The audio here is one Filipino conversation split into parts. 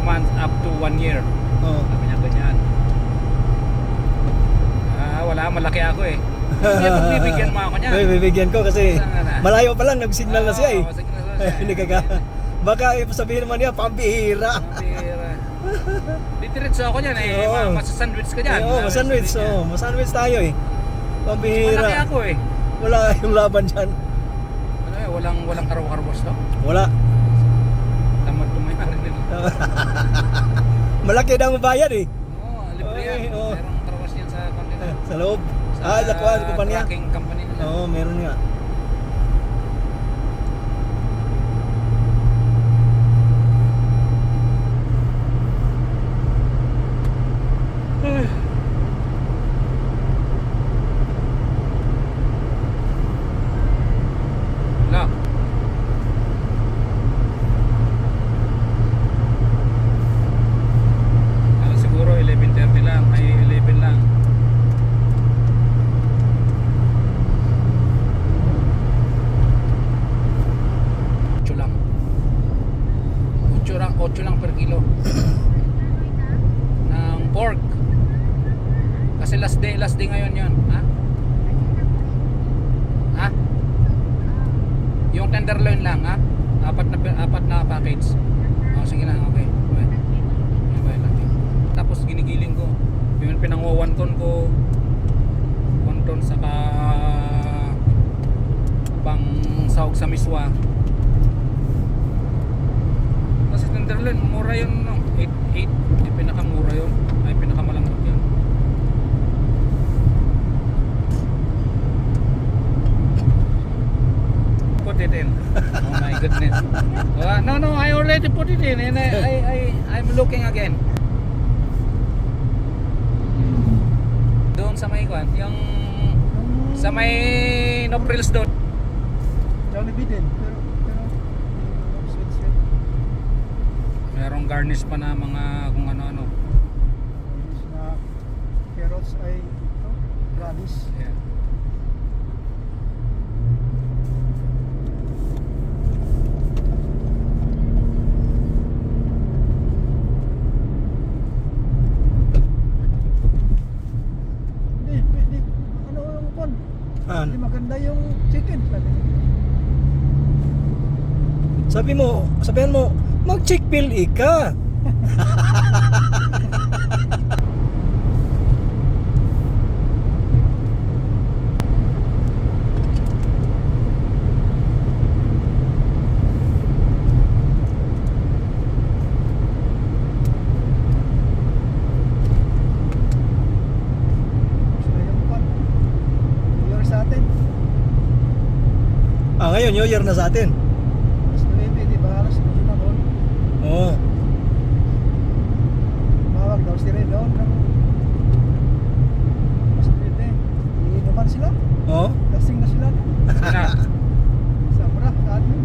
months up to 1 year. Oh. Sabi niya ganyan. Wala, malaki ako eh. Hindi, pagbibigyan mo ako niya. Uy, bibigyan ko kasi malayo pa lang, nag-signal na siya eh. Signal na siya. Hindi ka baka sabihin naman niya, pambihira. Ditiritso ako niyan eh. Oo. Masasandwich ka dyan. Oo, masandwich. Oo, masandwich tayo eh. Pambihira. Malaki ako eh. Wala yung laban dyan. Ano eh, walang karaw-karwas to? Wala. Tamad tumayari nila. Malaki daw mabayad eh. Oo, libre yan. Okay, oo. Merong karawas yan sa kanila. Sa loob. Lakuan ko pa niya. Tracking company nila. Oo, meron nga. Wala. Siguro 11:30 lang. Ay 11 lang. Lang. 8 lang per kilo ng pork. Kasi last day ngayon 'yon, ha? Ha? Yung tenderloin lang, ha? Apat na package. Oh, sige lang, okay. Bye lang. Tapos ginigiling ko. Yung pinango 1 ton ko. 1 ton saka pang sahog sa miswa. Kasi tenderloin, mura yun, no? 8. Yung pinakamura yun. Ay, pinakamalambot yun. Put it in. Oh my goodness. No, I already put it in and I'm looking again. Doon sa may kwan, yung sa may no frills doon. Jollibee din, pero sweet. Merong garnish pa na mga kung ano-ano. Na carrots ay radish. Yeah. Hindi, ano yung pon? Hindi maganda yung chicken. Sabihan mo, mag-chick-fil ka. Sila yung pon. Year sa atin. Ngayon, New Year na sa atin. Mas 9, di ba? Alas 9 na doon. Oo. Mawag daw si Red doon. Mas 9. Iinuman sila. Oo. Lasing na sila. Sana. Sabra, kanin.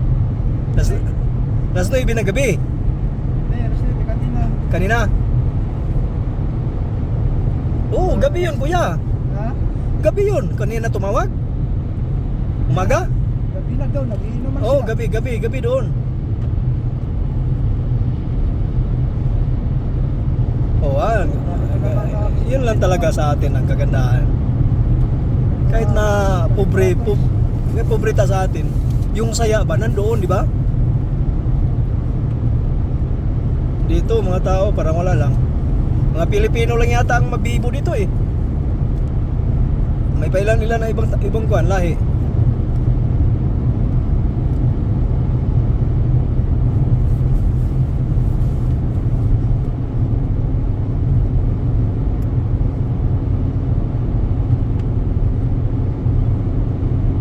Last 9 ng gabi. Hindi, alas 9, kanina. Kanina. Oo, gabi yun, kuya. Ha? Gabi yun. Kanina tumawag. Umaga? Gabi na daw, nagiinuman Oo, sila. gabi doon. Oo, yun lang talaga sa atin ang kagandahan. Kahit na pobreta sa atin, yung saya ba nandoon, di ba? Dito mga tao parang wala lang. Mga Pilipino lang yata ang mabibo dito eh. May pailan nila na ibang kuan lahi.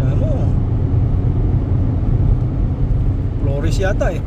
Ano? Flores yata eh.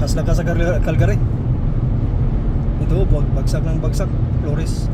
Lakas lakas sa Calgary. Ito, bagsak ng bagsak, Flores.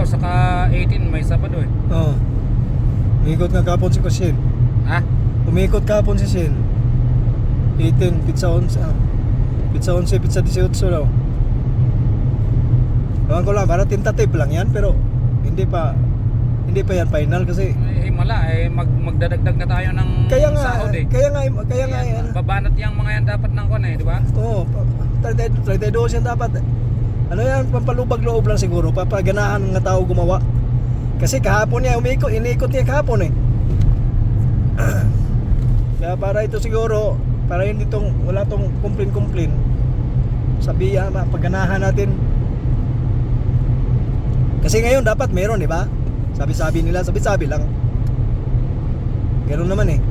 Saka 18 may Sabado eh. Oo. Umikot nga kapon si Shin. Ha? Umikot kapon si Shin. 18, pizza 11. Pizza 11, pizza 18 daw. Ewan ko lang, para tentative lang yan, pero hindi pa yan final kasi Himala magdadagdag na tayo ng sahod eh. kaya nga yan. Babanat yung mga yan dapat ng kon eh, di ba? Oo, 32 yan dapat. Ano yan, pampalubag loob lang siguro, papaganahan ng tao gumawa. Kasi kahapon niya inikot niya kahapon eh. Kaya para ito siguro, para hindi wala tong complain. Sabihan, paganahan natin. Kasi ngayon dapat meron, di ba? Sabi-sabi nila, sabi-sabi lang. Ganoon naman eh.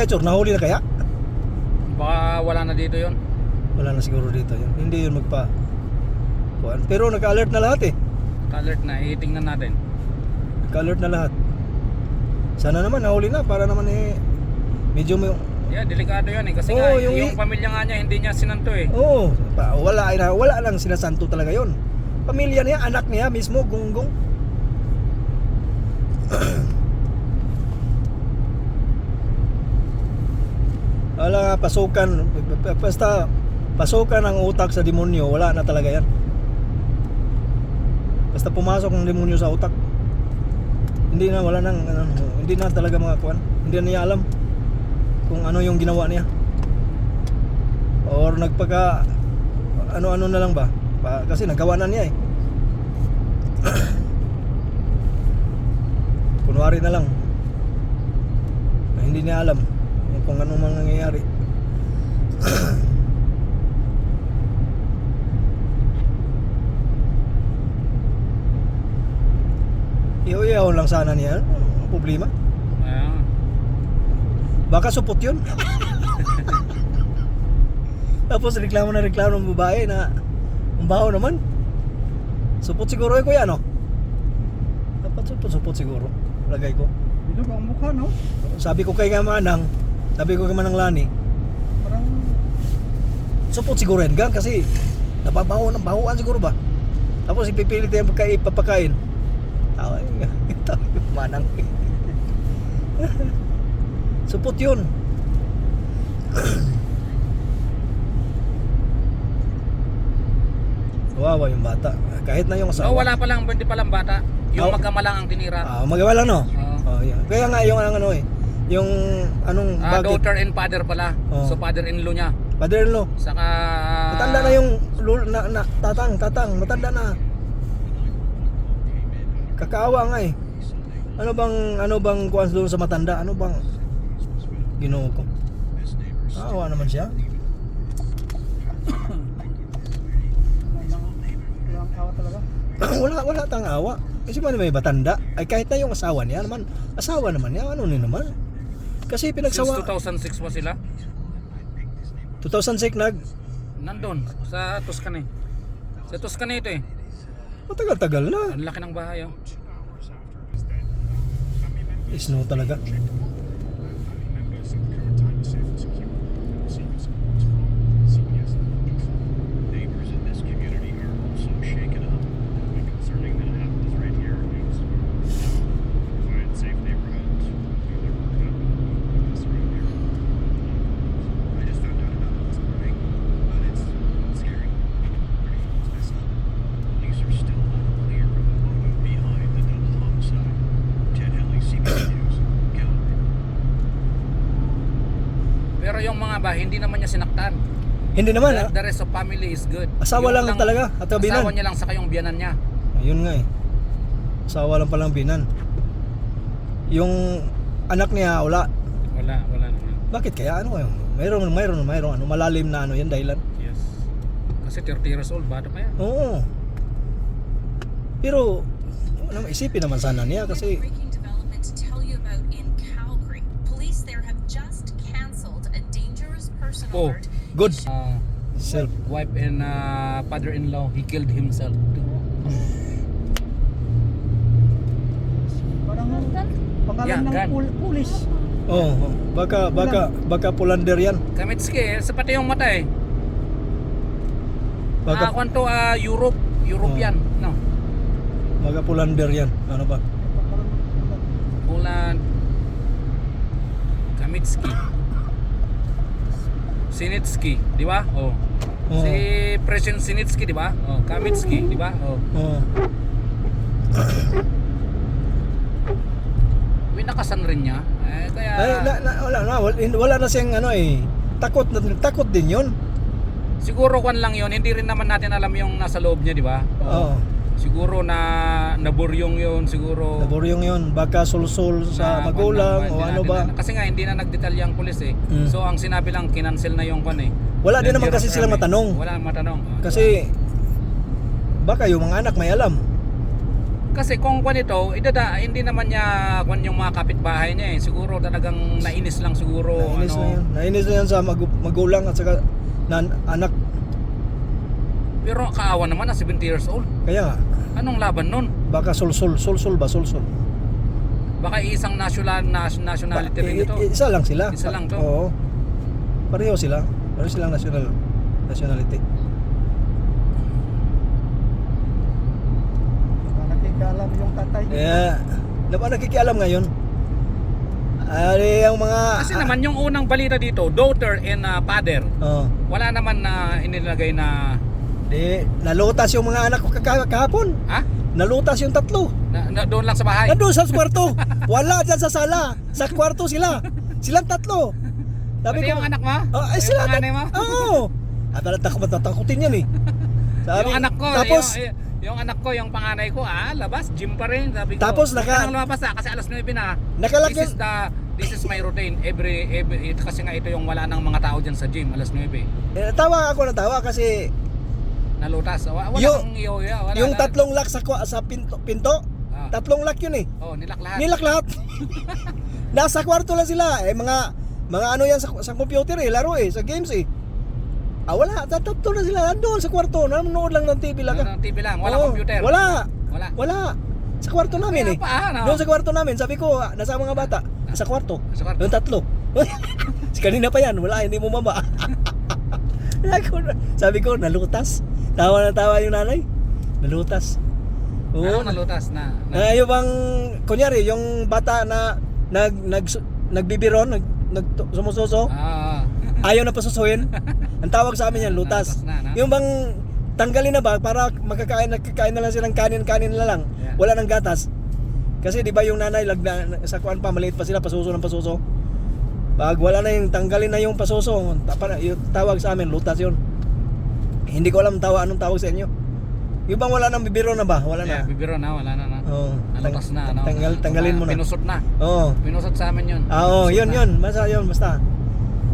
Chor, nahuli na kaya? Baka wala na dito yon. Wala na siguro dito yun. Hindi yun magpa kuwan. Pero naka-alert na lahat eh. Alert na, itingnan natin. Naka-alert na lahat. Sana naman nahuli na para naman medyo may Yeah, delikado yun eh. Kasi Oo, nga, yung yung pamilya nga niya, hindi niya sinanto eh. Oo, wala lang sinasanto talaga yon. Pamilya niya, anak niya mismo, gunggong. Wala nga, basta pasukan ng utak sa demonyo, wala na talaga yan. Basta pumasok ng demonyo sa utak, hindi na, wala nang, hindi na talaga mga kuwan. Hindi na niya alam kung ano yung ginawa niya. Or nagpaka ano-ano na lang ba? Kasi nagawa na niya eh. Kunwari na lang na hindi niya alam kung anong mga nangyayari. Iyaw lang sana niya. Ano problema? Ah. Baka supot yun. Tapos reklamo ng babae na ang baho naman. Supot siguro eh kuya, no? Dapat supot siguro. Lagay ko. Bilog ang mukha, no? Sabi ko kay Manang Lani, Parang supot siguro yan gang kasi nababaho ng bahuan siguro ba. Tapos ipipilit yung papakain. Ay, Manang. Supot yun. Wawa yung bata. Kahit na yung asawa. No, wala pa lang, hindi pa lang bata. Yung Oh. magkama lang ang tinira. Magawa lang no? Oo. Oh, yeah. Kaya nga yung ano eh. Yung anong bakit? Daughter and father pala. Oh. So father-in-law niya. Father-in-law. Saka Matanda na yung tatang, matanda na. Kakaawa nga eh. Ano bang kuwan doon sa matanda? Ano bang ginoo ko? Awa naman siya. walang awa talaga. wala tang awa. Kasi man may batanda. Ay kahit na yung asawa niya naman, asawa naman niya, ano ni naman. Kasi since pinagsawa 2006 pa sila. 2006 Nandun sa Tuscany. Sa Tuscany ito eh. matagal-tagal na. Ang laki ng bahay oh. Snow talaga. Neighbors in this community are also shaken up concerning that happens right here. Find safe neighborhoods, do their work up this around here. I just found out about it this morning, but it's scary. It's messed up. Police are still unclear of the motive behind the double homicide. Ted Helly, CBC News, Calgary. Pero yung mga bahay, hindi naman niya sinaktan. Hindi naman. The rest of family is good. Asawa lang talaga, at binan. Asawa niya lang sa kayong biyanan niya. Ayun nga eh. Asawa lang palang binan. Yung anak niya wala. Wala naman. Bakit kaya ano yun? Mayroon ano malalim na ano yan dahilan. Yes. Kasi 30 years old, bata pa yan. Oo. Pero ano, isipin naman sana niya kasi Breaking development to tell you about in Calgary. Police there have just cancelled a dangerous person Oh. alert. good Uh, self. wife and father-in-law, he killed himself too. Parang pangalan Yeah, ng gun. pulis. Oh, baka pulander yan. Kamitski, sa pati yung mata eh. Baka Kwanto European, no? baka pulander yan. Ano ba? Poland. Kamitski. Sinitsky, di ba? Oh. Oo. Si President Sinitsky, di ba? Oh, Kamitski, di ba? Oh. Oo. Winakasan rin niya. Kaya Ay, wala na siyang ano eh. Takot din 'yun. siguro kwan lang 'yon, hindi rin naman natin alam yung nasa loob niya, di ba? Oo. Siguro na naburyong 'yon, siguro. Naburyong 'yun, baka sulsul sa na- magulang o hindi ano natin ba. kasi nga hindi na nagdetalye ang pulis eh. Mm. So ang sinabi lang kinancel na yung kwan eh. Wala din naman Dangerous kasi sila army. matanong. Wala matanong. Oh, Kasi baka yung mga anak may alam. Kasi kung kwan ito, hindi naman niya kwan yung mga kapitbahay niya eh. Siguro talagang nainis lang siguro. Nainis na yan. Nainis na yan sa magulang at saka anak. Pero kaawa naman na 70 years old. Kaya nga, Anong laban nun? baka sulsul ba? Sulsul. Baka isang nationality rin ito. Isa lang sila. Isa lang to. Oo. Pareho sila. Pareho silang nationality. Nakikaalam yung tatay niya. Kaya, nakikialam ngayon. Ang mga... Kasi naman yung unang balita dito, daughter and father, Oh, wala naman na inilagay na, nalutas yung mga anak ko kahapon. ha? Nalutas yung tatlo. Doon lang sa bahay. Nandun sa kwarto. Wala dyan sa sala. Sa kwarto sila. Silang tatlo. Pati yung anak mo? Oh, ay Yung sila. panganay mo? Oo. Matakutin yan eh. Yung anak ko, Tapos, yung anak ko, yung panganay ko, labas, gym pa rin. Sabi ko, Tapos "Huwag ka nang lumabas kasi alas 9 na. Nakalagyan- This is my routine. Every kasi nga ito yung wala nang mga tao dyan sa gym, alas 9. tawa ako ng tawa kasi Nalutas. Wala Yung- kang iyoya. Wala yung lahat. tatlong lock sa pinto, Ah. tatlong lock yun eh. Oh, nilak lahat. Nilak lahat. Nasa kwarto lang sila. Mga ano yan sa computer eh, laro eh, sa games eh. Wala, tatlo na sila. Andun sa kwarto, nanonood lang ng TV lang. Ng TV lang, wala Oo, computer. Wala. Wala. Wala. Sa kwarto namin eh. Kaya pa, ano? Doon sa kwarto namin, sabi ko, nasa mga bata, sa kwarto. Sa kwarto. Yung tatlo. Kanina pa yan, wala, hindi mo mama. Sabi ko, nalutas. Tawa na tawa yung nanay. Nalutas. Oo. Nalutas na. Yung bang, kunyari, yung bata na nagbibiron, sumususo, ayaw na pasusuhin. Ang tawag sa amin yan, lutas. Nalutas na. Yung bang tanggalin na ba para nagkakain na lang silang kanin na lang. Yeah. Wala nang gatas. Kasi di ba yung nanay sa kuan pa maliit pa sila pasuso ng pasuso. Pag wala na yung tanggalin na yung pasuso, yung tawag sa amin lutas yun. Hindi ko alam anong tawag sa inyo. Yung bang wala nang bibiro na ba? Wala na. Yeah, bibiro na, wala na. Oo. Nalutas na, no? Tanggalin mo na. Pinusot na. Oo. Pinusot sa amin yun. Oo, Pinusot yun na. yun.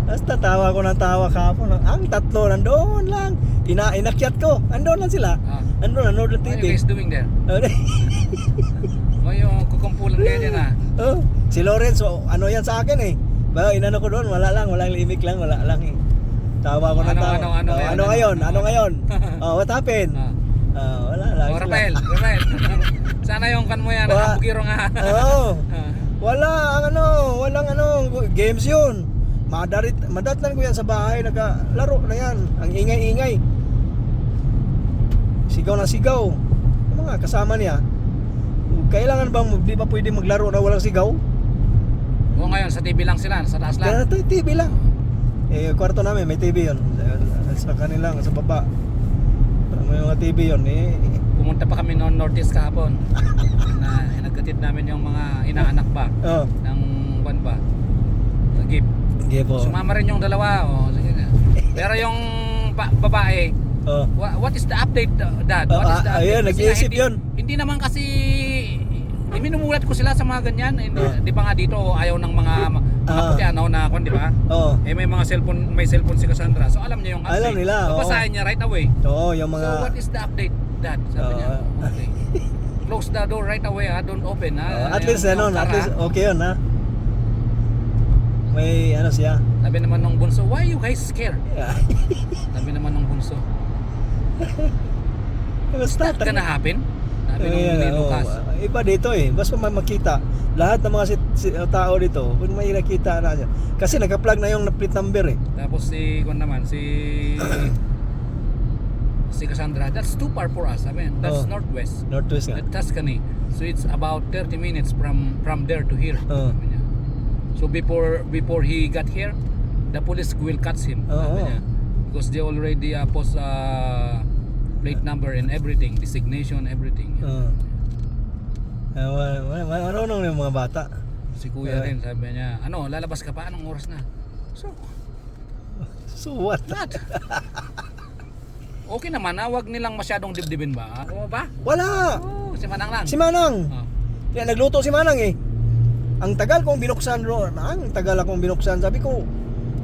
Basta tawa ko ng tawa kahapon. Ang tatlo nandoon lang. Inakyat ko. Andun lang sila. Andun, nanood ng What are TV. you guys doing there? Yung kukumpulan kayo dyan, ha? Oh, si Lawrence, ano yan sa akin eh. Ba, inano ko doon, walang limik lang, wala lang eh. Tawa ko ng tawa. Ano ngayon? Oh, what happened? Wala lang. Oh, Rafael. Sana yung kan mo yan, nakapugiro nga. Oo. Walang games yun. Madatnan ko yan sa bahay, nagalaro na yan. Ang ingay-ingay. Sigaw na sigaw. Yung mga kasama niya. Kailangan bang di ba pwede maglaro na walang sigaw? O ngayon, sa TV lang sila, sa taas lang. Kaya TV lang. Kwarto namin may TV yun. Sa kanila, sa baba. May mga TV yun Pumunta pa kami noon Northeast kahapon. Na nagkatid namin yung mga inaanak ba Oh. ng ban ba. Sa gift. Okay po. Sumama rin yung dalawa. Sige na. Pero yung babae, Oh. what is the update, Dad? What is the update? Ayun, Kasi nag-iisip hindi- yun. Hindi naman kasi minumulat ko sila sa mga ganyan. Di ba nga dito ayaw ng mga puti na kung di ba? Oh. May mga may cellphone si Cassandra. So alam niya yung update. Alam nila, oo. Babasahin niya right away. Oo, yung mga... So what is the update, Dad? Sabi niya. Okay. Close the door right away, ha. Don't open, ha. At least Yung at car, least ha? okay yun ha. May siya. Sabi naman nung bunso, why you guys scared? Sabi naman nung bunso, Basta that gonna happen? Sabi nung ni Lucas. Iba dito basta makita lahat ng mga tao dito, pag may nakita na siya. Kasi naka-plug na yung plate number Tapos si si Cassandra, that's too far for us. Sabi niya, that's northwest. Northwest nga. At Tuscany. So it's about 30 minutes from there to here. Oo. Sabi niya. So before he got here, the police will catch him. Oo. Sabi niya. Because they already post plate number and everything, designation, everything. Marunong yung mga bata. Si kuya rin, sabi niya, lalabas ka pa? Anong oras na? So what? Dad. Okay naman, wag nilang masyadong dibdibin ba? Oo ba? Wala! Si Manang lang. Si Manang! Oh. Yan, nagluto si Manang Ang tagal kong binuksan doon. Ang tagal akong binuksan. Sabi ko,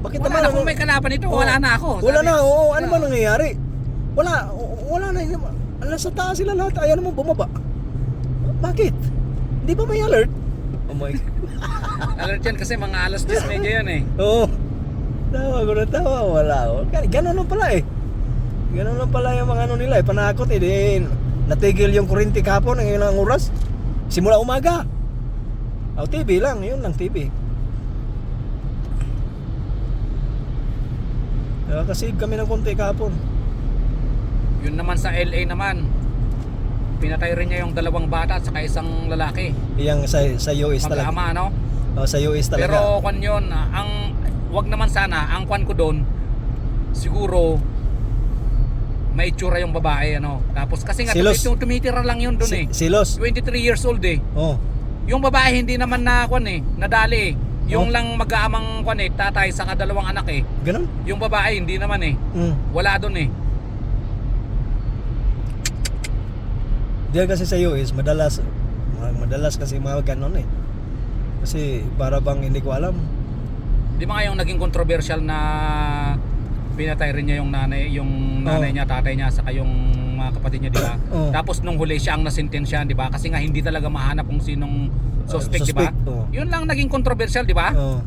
bakit Wala na kung may kalaban ito, wala na ako. Wala Sabi. na, oo. Ano ba nangyayari? Wala na. Alas sa taas sila lahat. Ayaw naman bumaba. Bakit? Hindi ba may alert? Oh my God. Alert yan kasi mga alas 10 medyo yan eh. Oo. Tawa ko na tawa. Wala. Ganun lang pala eh. Ganun lang pala yung mga ano nila eh. Panakot eh. Di, natigil yung kuryente kahapon ng ilang oras. Simula umaga. TV lang. Yun lang TV. Kasi kami ng konti kahapon. Yun naman sa LA naman. Pinatay rin niya yung 2 bata at saka isang lalaki. Yang sa US talaga. Mag-ama ano? Sa US talaga. Pero kwan yun, ang wag naman sana, ang kwan ko doon, siguro may itsura yung babae ano. Tapos kasi nga Silos. tumitira lang yun doon eh. Silos. 23 years old eh. Oh. Yung babae hindi naman na kwan eh, nadali eh. Yung Oh. lang mag-aamang kwan eh, tatay sa 2 anak eh. Ganun? Yung babae hindi naman eh. Wala doon eh. Diyan kasi sa US, madalas kasi mga ganun eh. Kasi para bang hindi ko alam. Di ba nga yung naging controversial na pinatay rin niya yung nanay niya, tatay niya, saka yung mga kapatid niya, di ba? Oh. Tapos nung huli siya ang nasintensyahan, di ba? Kasi nga hindi talaga mahanap kung sinong suspect, di ba? Oh. Yun lang naging controversial, di ba? Oh.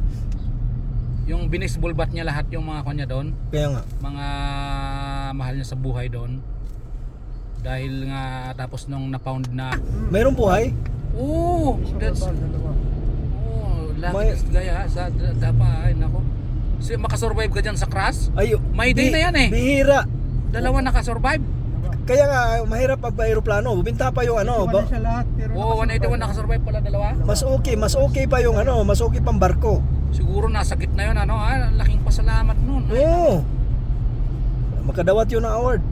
Yung binisbulbat niya lahat yung mga kanya doon, Kaya nga. mga mahal niya sa buhay doon. Dahil nga tapos nung na-found na, Mayroong buhay? oh, that's Dalawa. lucky May- this guy ha, sa dapa, ay nako. So, makasurvive ka dyan sa crash? Ay, May day na yan eh. Bihira. 2 nakasurvive. Kaya nga mahirap pag aeroplano. Bubinta pa yung ano. Iwan na siya lahat, pero Oo, 181 nakasurvive pala 2. Mas okay pa yung ano, mas okay pang barko. Siguro nasa gitna yun ano, laking pasalamat nun. Oo. Makadawat yun ng award.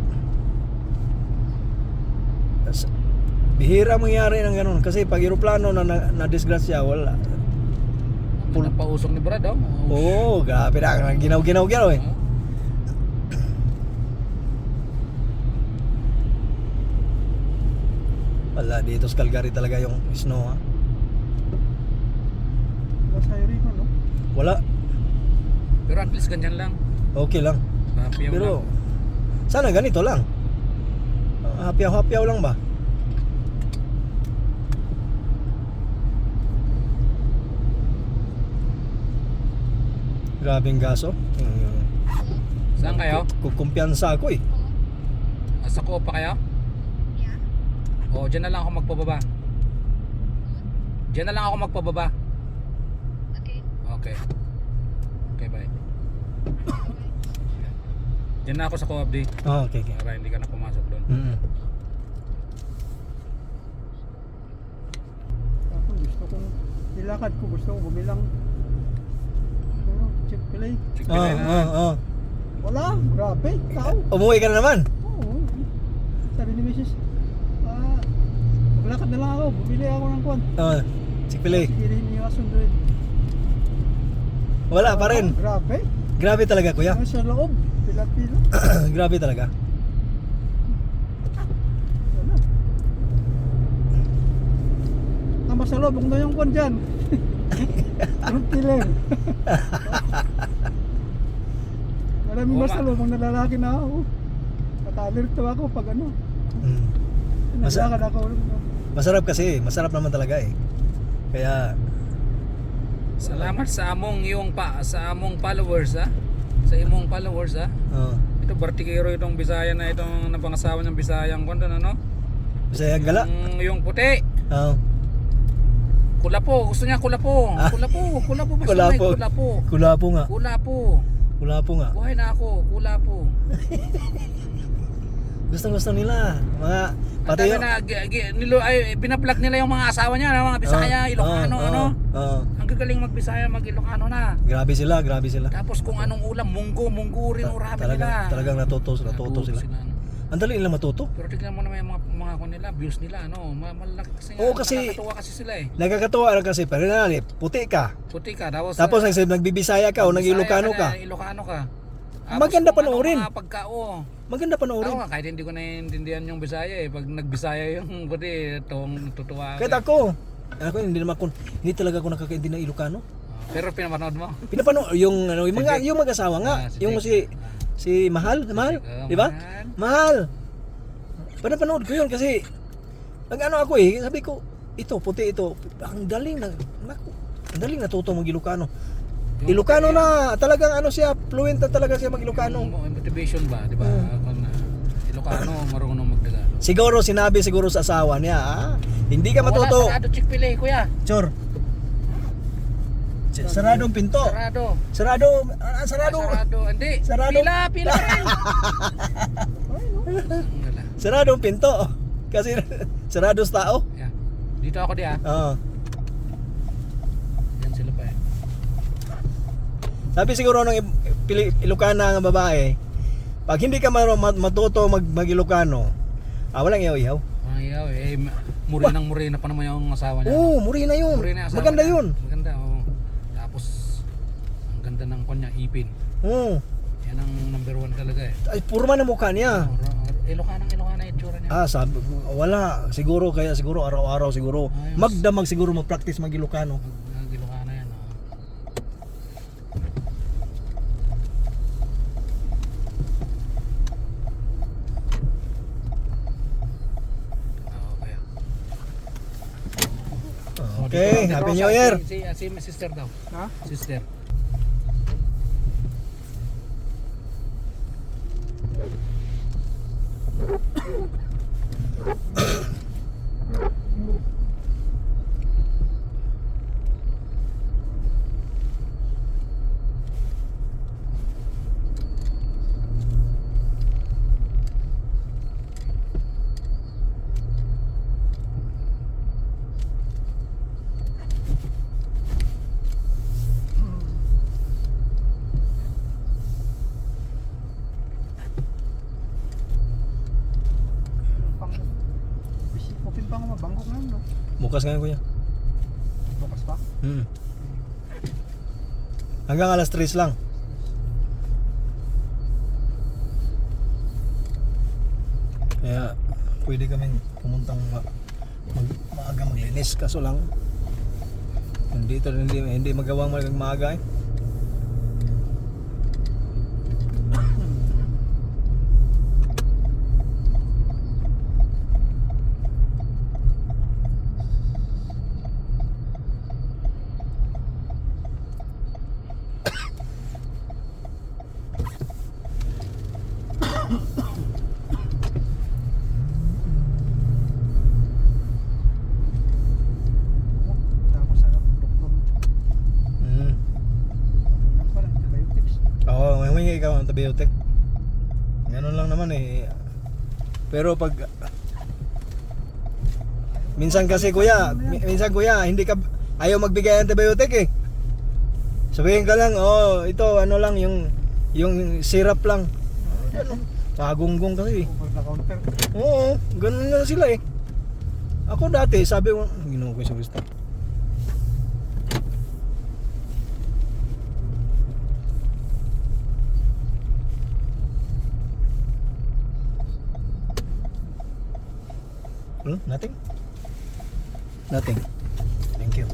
Bihira mangyari ng ganun kasi pag aeroplano na disgrasya, wala. Pausok ni Brad, oh. Oo, grabe na. Ginaw-ginaw eh. Wala, dito sa Calgary talaga yung snow ha. Nasa Rico, no? Wala. Pero at least ganyan lang. Okay lang. Happy Pero lang. sana ganito lang. Hapyaw lang ba? Grabing gaso. Saan kayo? Kukumpiyansa ako eh. Sa Coop pa kayo? Oo, dyan na lang ako magpababa. Dyan na lang ako magpababa. Okay. Okay, bye. Dyan na ako sa Coop di. Oh, okay. Para hindi ka na pumasok doon. Ako gusto kong nilakad ko, gusto kong bumilang ano, Chick-fil-A. Chick-fil-A na. Wala, grabe, tao. Umuwi ka na naman. Oo. Sabi ni Mrs. Maglakad na lang ako, bumili ako ng kwan. Chick-fil-A. Kirihin niyo yung asunduin. Wala pa rin. Grabe. Grabe talaga kuya. Ano sa loob? Pila-pila. Grabe talaga. Wala. Tama sa loob, kung na yung kwan dyan. Anong piling? Maraming Oo, masalubong na lalaki na ako. Nakalirto ako pag ano. Masa- Naglakad ako. Masarap kasi. Masarap naman talaga eh. Kaya Salamat sa among sa among followers ha. Sa imong followers ha. Ito Bartikero itong Bisaya na itong napangasawa ng Bisayang kon doon ano. Bisaya gala. Yung puti. Kulapo, gusto niya kulapo. Kulapo ba siya? Kulapo. Kulapo nga. Kulapo nga. Buhay na ako, kulapo. Gusto nila. Mga pati Pati yung binablog nila yung mga asawa niya, mga Bisaya, Ilocano, ano. Ang gagaling mag-Bisaya, mag-Ilocano na. Grabe sila. Tapos kung anong ulam, munggo rin urami nila. Talagang natuto sila. ano. Ang dali nila matuto. Pero tignan mo naman yung mga kon nila, views nila, ano, malaki kasi. Oo, kasi- nakakatuwa kasi sila eh. Nagkakatuwa lang kasi pero puti ka. Puti ka, tapos Nagbibisaya ka o nag-Ilocano ka. Ilocano ka. Maganda panoorin. Pagkao. Maganda panoorin. Ako nga, kahit hindi ko naiintindihan yung Bisaya eh. Pag nagbisaya yung puti, tutuwa ako. Kahit ako hindi talaga ako nakakaintindi ng Ilocano. Pero pinapanood mo? Pinapanood yung mag-asawa nga, yung si Mahal, di ba? Mahal. Pinapanood ko yun kasi Nag-ano ako eh, sabi ko, ito, puti ito. Ang daling na, naku, ang daling natuto mag-Ilocano. Yung Ilocano puti, na, talagang ano siya, fluent na talaga siya mag-Ilocano. Yung motivation ba, di ba? Kung Ilocano, marunong magtagalog. Siguro, sinabi siguro sa asawa niya, hindi ka matuto. Wala, sarado Chick-fil-A, kuya. Chor. Saradong pinto. Sarado. Sarado. Sarado. Sarado. Hindi. Sarado. Pila rin. Wala. Saradong pinto. Kasi sarado sa tao. Yeah. Dito ako diya. Oo. Yan sila pa eh. Sabi siguro ng Ilocana nga babae, pag hindi ka matuto mag-Ilocano, walang iyaw-iyaw. Ayaw eh. Murinang-murina pa naman yung asawa niya. Oo, muri na yun. Murina yung asawa Maganda niya. yun. Maganda, oo. Tapos, ang ganda ng kanya, ipin. Oo. Yan ang number 1 talaga eh. Ay, purma na mukha niya. Ilocana yung itsura niya. Sabi, wala. Siguro, kaya siguro araw-araw siguro. Ayos. Magdamag siguro mag-practice mag-Ilocano. Ilocana yan. Okay, Happy New Year. Si sister daw. Ha? Sister. Pang, open pa nga mabangkok ngayon, no? Bukas ngayon kuya. Bukas pa? Hanggang alas 3 lang. Kaya pwede kaming pumuntang maaga maglinis, kaso lang hindi magawang maaga eh. Tapos sa doktor. Ano pa lang, antibiotics. Oo, may ikaw ang antibiotic. Ganun lang naman eh. Pero pag minsan minsan kuya, hindi ka ayaw magbigay ng antibiotic eh. Sabihin ka lang, ito ano lang yung syrup lang. Pagunggong kasi eh. Over the counter. Oo, ganun lang sila eh. Ako dati, sabi ko, ginawa ko sa gusto. Nothing? Nothing. Thank you.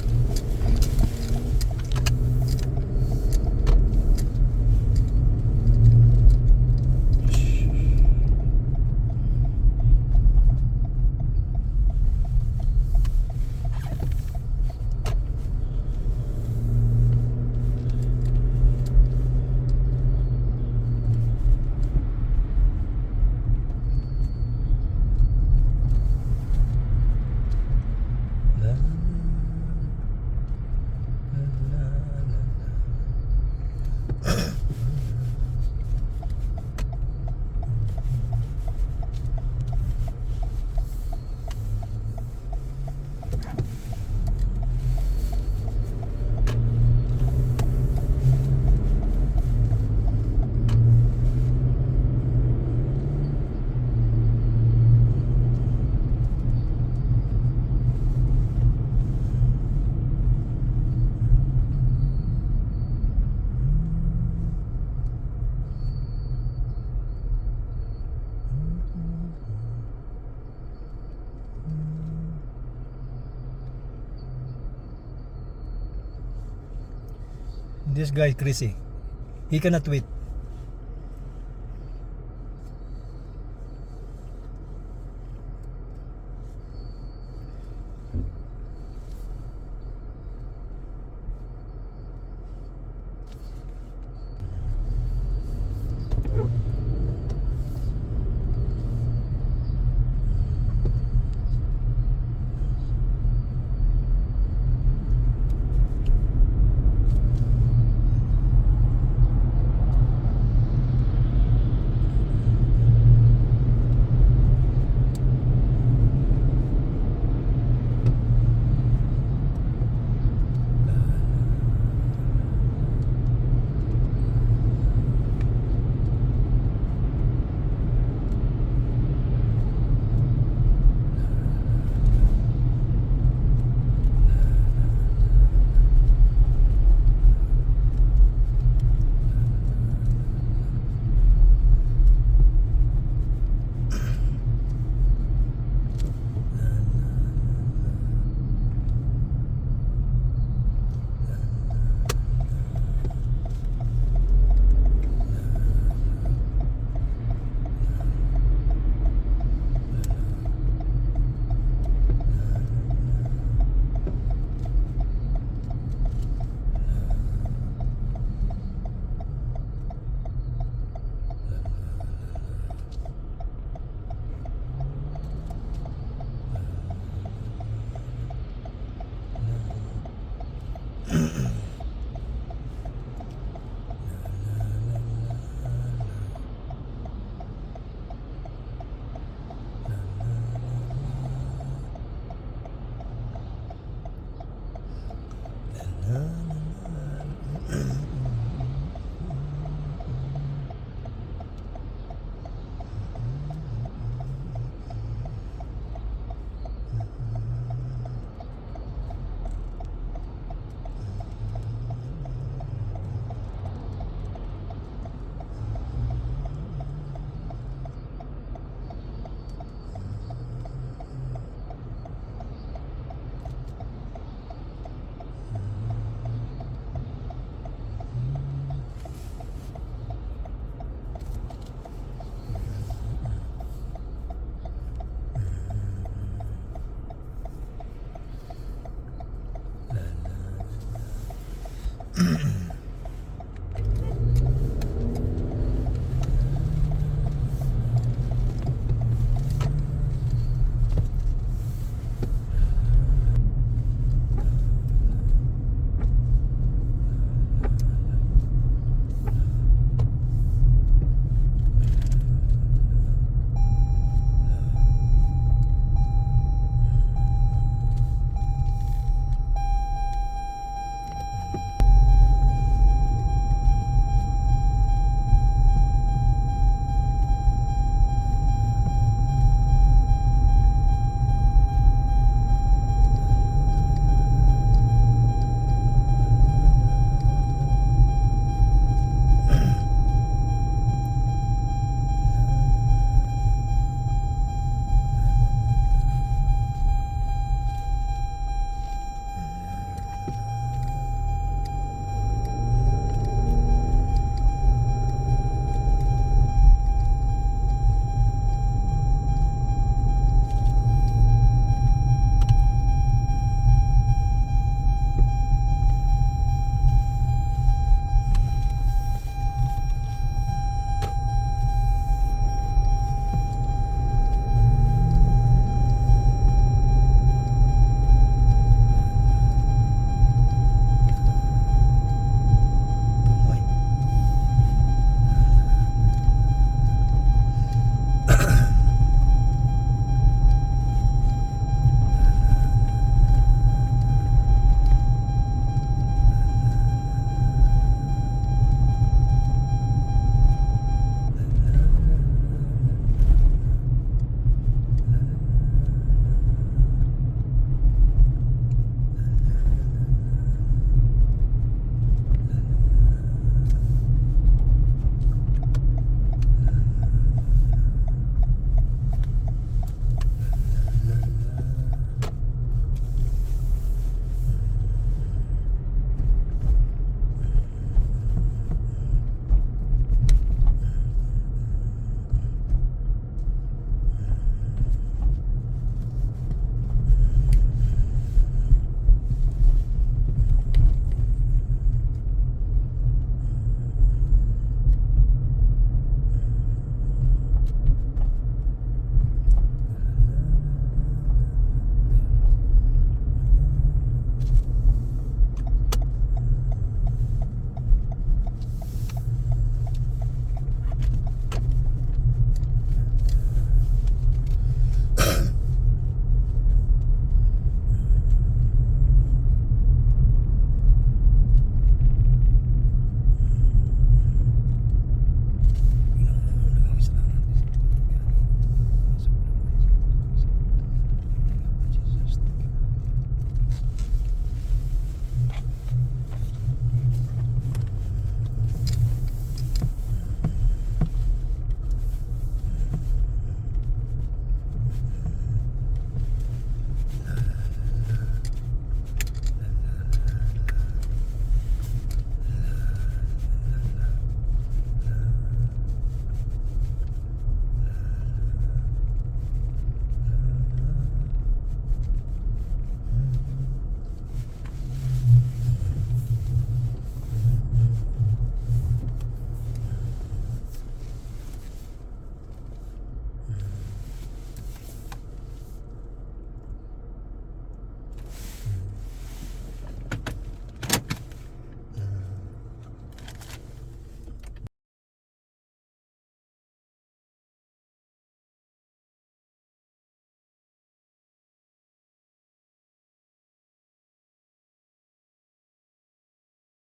This guy crazy. He cannot wait.